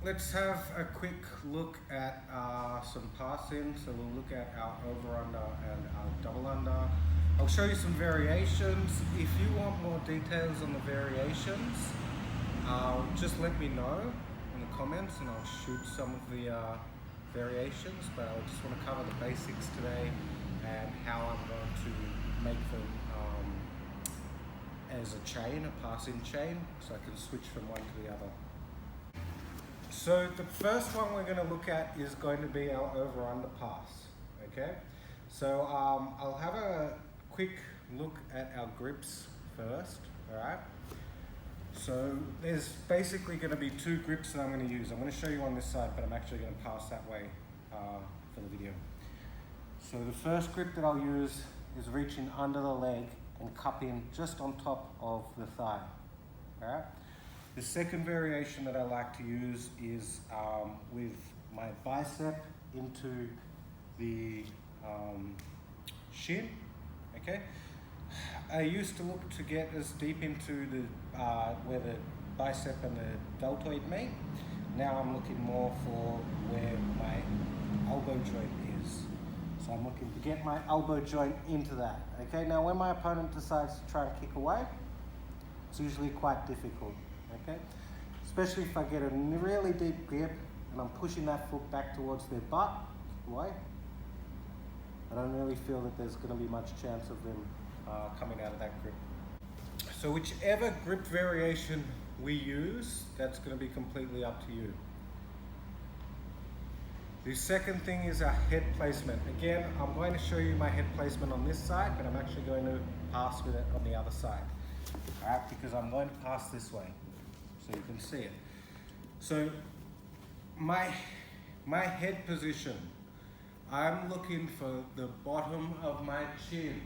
let's have a quick look at some pass-ins. So we'll look at our over-under and our double-under. I'll show you some variations. If you want more details on the variations, just let me know in the comments and I'll shoot some of the variations, but I just want to cover the basics today and how I'm going to make them as a chain, a pass-in chain, so I can switch from one to the other. So the first one we're going to look at is going to be our over-under pass, okay? So I'll have a quick look at our grips first, all right? So there's basically going to be two grips that I'm going to use. I'm going to show you on this side, but I'm actually going to pass that way for the video. So the first grip that I'll use is reaching under the leg and cupping just on top of the thigh, all right? The second variation that I like to use is with my bicep into the shin, okay? I used to look to get as deep into the where the bicep and the deltoid meet. Now I'm looking more for where my elbow joint is. So I'm looking to get my elbow joint into that, okay? Now when my opponent decides to try and kick away, it's usually quite difficult, okay? Especially if I get a really deep grip and I'm pushing that foot back towards their butt, away. I don't really feel that there's going to be much chance of them coming out of that grip. So whichever grip variation we use, that's going to be completely up to you. The second thing is our head placement. Again, I'm going to show you my head placement on this side, but I'm actually going to pass with it on the other side. All right, because I'm going to pass this way, so you can see it. So my head position, I'm looking for the bottom of my chin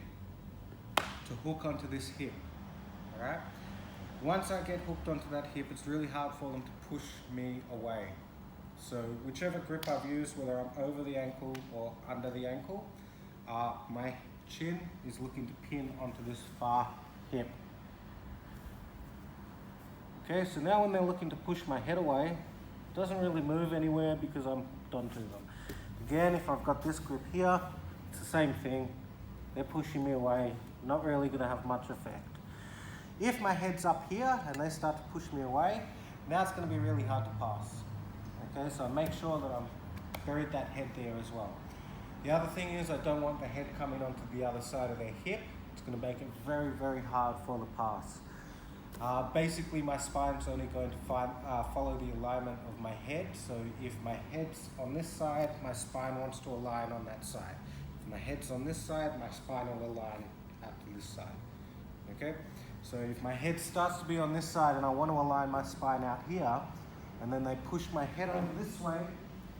to hook onto this hip, all right? Once I get hooked onto that hip, it's really hard for them to push me away. So whichever grip I've used, whether I'm over the ankle or under the ankle, my chin is looking to pin onto this far hip. Okay, so now when they're looking to push my head away, it doesn't really move anywhere because I'm hooked onto them. Again, if I've got this grip here, it's the same thing. They're pushing me away, not really going to have much effect. If my head's up here and they start to push me away, now it's going to be really hard to pass. Okay, so make sure that I've buried that head there as well. The other thing is I don't want the head coming onto the other side of their hip. It's going to make it very, very hard for the pass. Basically, my spine's only going to follow the alignment of my head. So if my head's on this side, my spine wants to align on that side. If my head's on this side, my spine will align out to this side. Okay? So if my head starts to be on this side and I want to align my spine out here, and then they push my head over this way,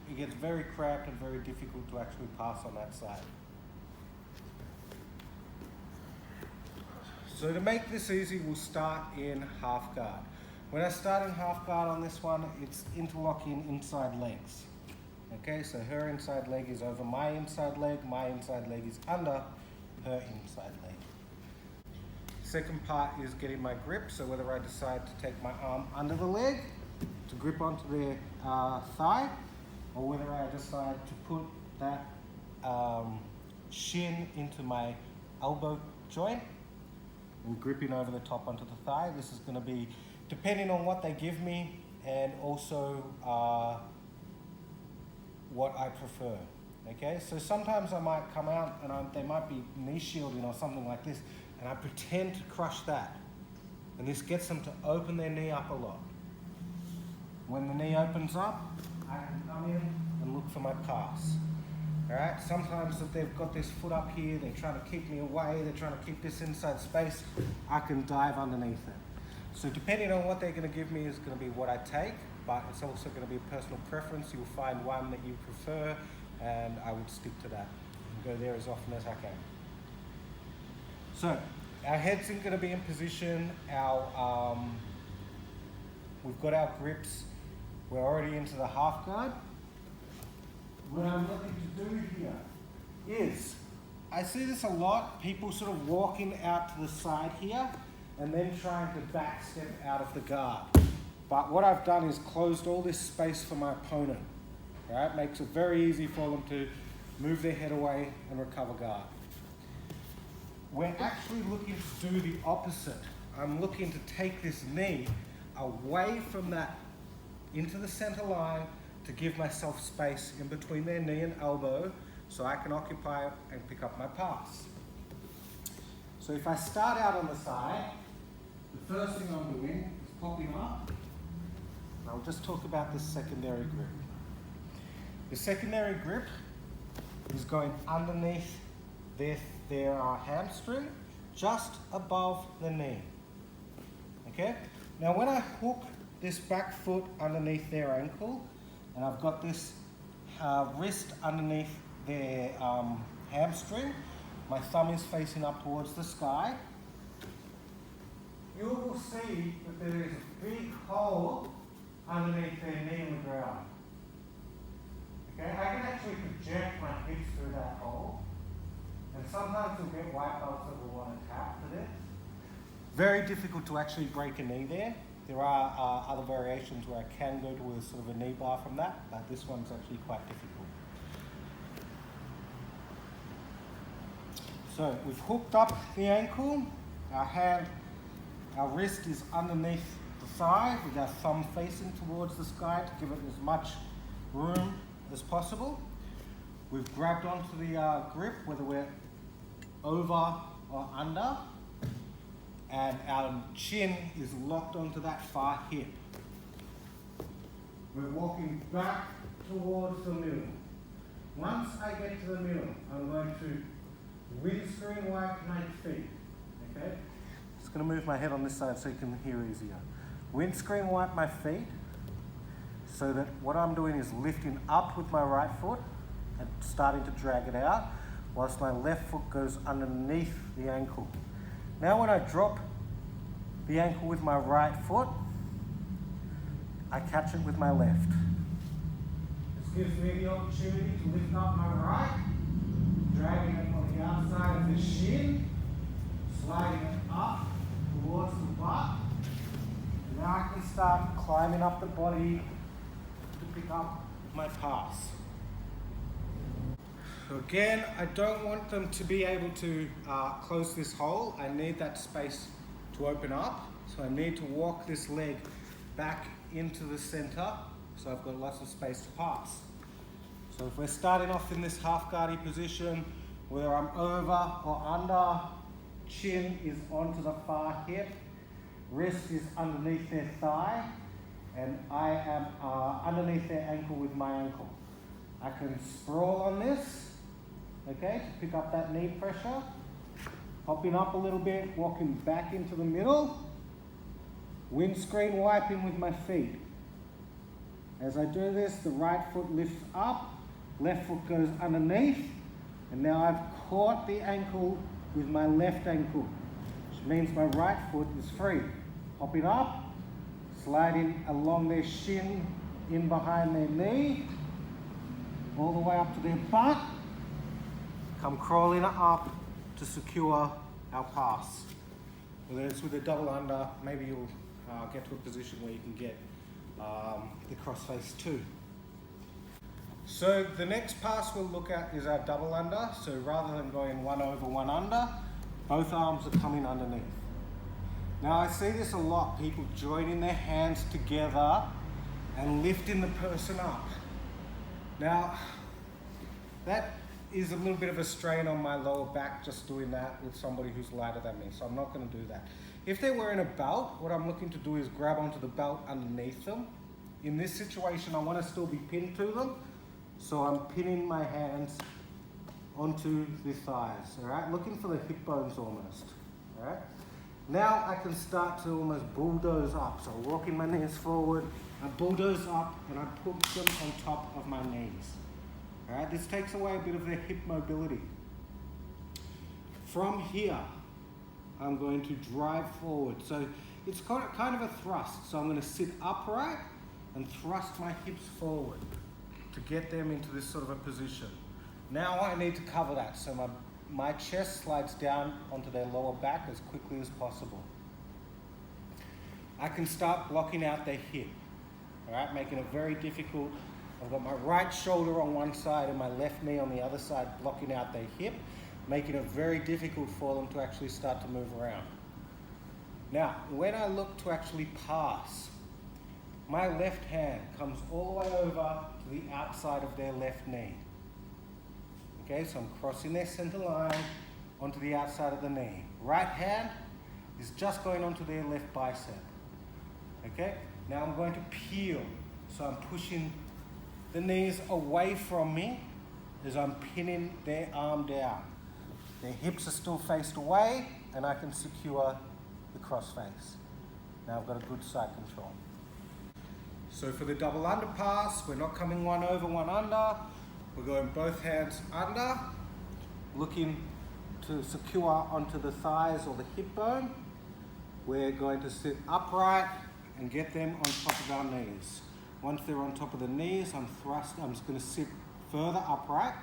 it gets very cramped and very difficult to actually pass on that side. So to make this easy, we'll start in half guard. When I start in half guard on this one, it's interlocking inside legs. Okay, so her inside leg is over my inside leg is under her inside leg. Second part is getting my grip, so whether I decide to take my arm under the leg to grip onto their thigh, or whether I decide to put that shin into my elbow joint and gripping over the top onto the thigh. This is going to be depending on what they give me and also what I prefer. Okay, so sometimes I might come out and they might be knee shielding or something like this, and I pretend to crush that, and this gets them to open their knee up a lot. When the knee opens up, I can come in and look for my pass. All right, sometimes if they've got this foot up here, they're trying to keep me away, they're trying to keep this inside space, I can dive underneath it. So depending on what they're going to give me is going to be what I take, but it's also going to be a personal preference. You'll find one that you prefer, and I would stick to that and go there as often as I can. So our heads are going to be in position. We've got our grips. We're already into the half guard. What I'm looking to do here is, I see this a lot, people sort of walking out to the side here and then trying to back step out of the guard. But what I've done is closed all this space for my opponent. Right? Makes it very easy for them to move their head away and recover guard. We're actually looking to do the opposite. I'm looking to take this knee away from that into the center line to give myself space in between their knee and elbow so I can occupy and pick up my pass. So if I start out on the side, the first thing I'm doing is popping up. And I'll just talk about this secondary grip. The secondary grip is going underneath their hamstring, just above the knee. Okay? Now when I hook this back foot underneath their ankle, and I've got this wrist underneath their hamstring, my thumb is facing up towards the sky, you will see that there is a big hole underneath their knee in the ground. Okay, I can actually project my hips through that hole, and sometimes you'll get white belts that will want to tap to this. Very difficult to actually break a knee there. There are other variations where I can go to a sort of a knee bar from that, but this one's actually quite difficult. So we've hooked up the ankle, our wrist is underneath the thigh with our thumb facing towards the sky to give it as much room as possible. We've grabbed onto the grip, whether we're over or under, and our chin is locked onto that far hip. We're walking back towards the middle. Once I get to the middle, I'm going to windscreen wipe my feet. Okay? Just going to move my head on this side so you can hear easier. Windscreen wipe my feet so that what I'm doing is lifting up with my right foot and starting to drag it out, whilst my left foot goes underneath the ankle. Now when I drop the ankle with my right foot, I catch it with my left. This gives me the opportunity to lift up my right, dragging it on the outside of the shin, sliding it up towards the butt. And now I can start climbing up the body to pick up my pass. So again, I don't want them to be able to close this hole. I need that space to open up. So I need to walk this leg back into the center so I've got lots of space to pass. So if we're starting off in this half guardy position, whether I'm over or under, chin is onto the far hip, wrist is underneath their thigh, and I am underneath their ankle with my ankle. I can sprawl on this, okay, to pick up that knee pressure, hopping up a little bit, walking back into the middle, windscreen wiping with my feet. As I do this, the right foot lifts up, left foot goes underneath, and now I've caught the ankle with my left ankle, which means my right foot is free. Hopping up, sliding along their shin, in behind their knee, all the way up to their butt, come crawling up to secure our pass. Whether it's with a double under, maybe you'll get to a position where you can get the crossface too. So the next pass we'll look at is our double under. So rather than going one over, one under, both arms are coming underneath. Now I see this a lot, people joining their hands together and lifting the person up. Now, that is a little bit of a strain on my lower back just doing that with somebody who's lighter than me, so I'm not going to do that. If they're wearing a belt, what I'm looking to do is grab onto the belt underneath them. In this situation, I want to still be pinned to them, so I'm pinning my hands onto the thighs, all right? Looking for the hip bones almost, all right? Now I can start to almost bulldoze up. So walking my knees forward, I bulldoze up and I put them on top of my knees. All right, this takes away a bit of their hip mobility. From here, I'm going to drive forward. So it's kind of a thrust. So I'm going to sit upright and thrust my hips forward to get them into this sort of a position. Now I need to cover that. So my chest slides down onto their lower back as quickly as possible. I can start blocking out their hip. All right, making it very difficult. I've got my right shoulder on one side and my left knee on the other side, blocking out their hip, making it very difficult for them to actually start to move around. Now, when I look to actually pass, my left hand comes all the way over to the outside of their left knee. Okay, so I'm crossing their center line onto the outside of the knee. Right hand is just going onto their left bicep. Okay, now I'm going to peel. So I'm pushing the knees away from me as I'm pinning their arm down. Their hips are still faced away and I can secure the cross face. Now I've got a good side control. So for the double under pass, we're not coming one over, one under. We're going both hands under, looking to secure onto the thighs or the hip bone. We're going to sit upright and get them on top of our knees. Once they're on top of the knees, I'm just going to sit further upright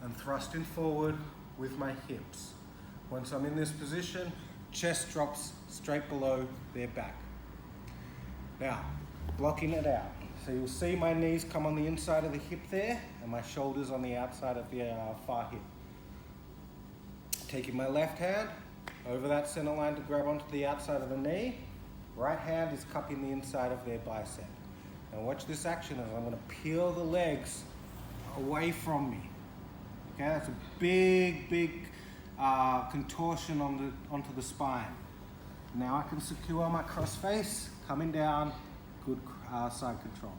and thrusting forward with my hips. Once I'm in this position, chest drops straight below their back. Now, blocking it out. So you'll see my knees come on the inside of the hip there and my shoulders on the outside of the far hip. Taking my left hand over that center line to grab onto the outside of the knee. Right hand is cupping the inside of their bicep. Now watch this action as I'm going to peel the legs away from me. Okay, that's a big contortion onto the spine. Now I can secure my cross face, coming down, good side control.